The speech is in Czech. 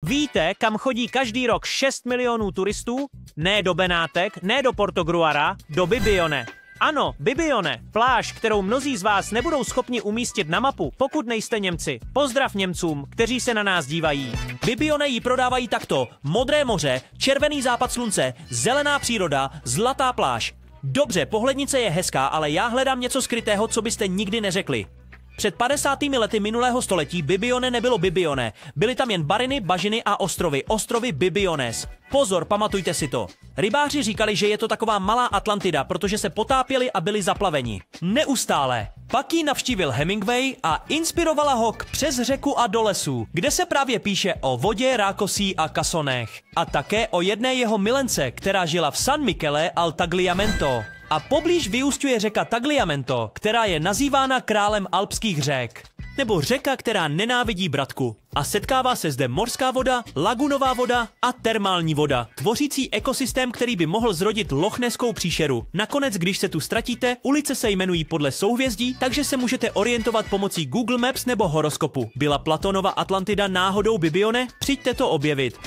Víte, kam chodí každý rok 6 milionů turistů? Ne do Benátek, ne do Portogruara, do Bibione. Ano, Bibione, pláž, kterou mnozí z vás nebudou schopni umístit na mapu, pokud nejste Němci. Pozdrav Němcům, kteří se na nás dívají. Bibione ji prodávají takto: modré moře, červený západ slunce, zelená příroda, zlatá pláž. Dobře, pohlednice je hezká, ale já hledám něco skrytého, co byste nikdy neřekli. Před 50. lety minulého století Bibione nebylo Bibione. Byly tam jen bariny, bažiny a ostrovy Bibiones. Pozor, pamatujte si to. Rybáři říkali, že je to taková malá Atlantida, protože se potápěli a byli zaplaveni. Neustále. Pak ji navštívil Hemingway a inspirovala ho k Přes řeku a do lesů, kde se právě píše o vodě, rákosí a kasonech. A také o jedné jeho milence, která žila v San Michele al Tagliamento. A poblíž vyúsťuje řeka Tagliamento, která je nazývána králem alpských řek. Nebo řeka, která nenávidí Bratku. A setkává se zde mořská voda, lagunová voda a termální voda, tvořící ekosystém, který by mohl zrodit Lochneskou příšeru. Nakonec, když se tu ztratíte, ulice se jmenují podle souhvězdí, takže se můžete orientovat pomocí Google Maps nebo horoskopu. Byla Platonova Atlantida náhodou Bibione? Přijďte to objevit.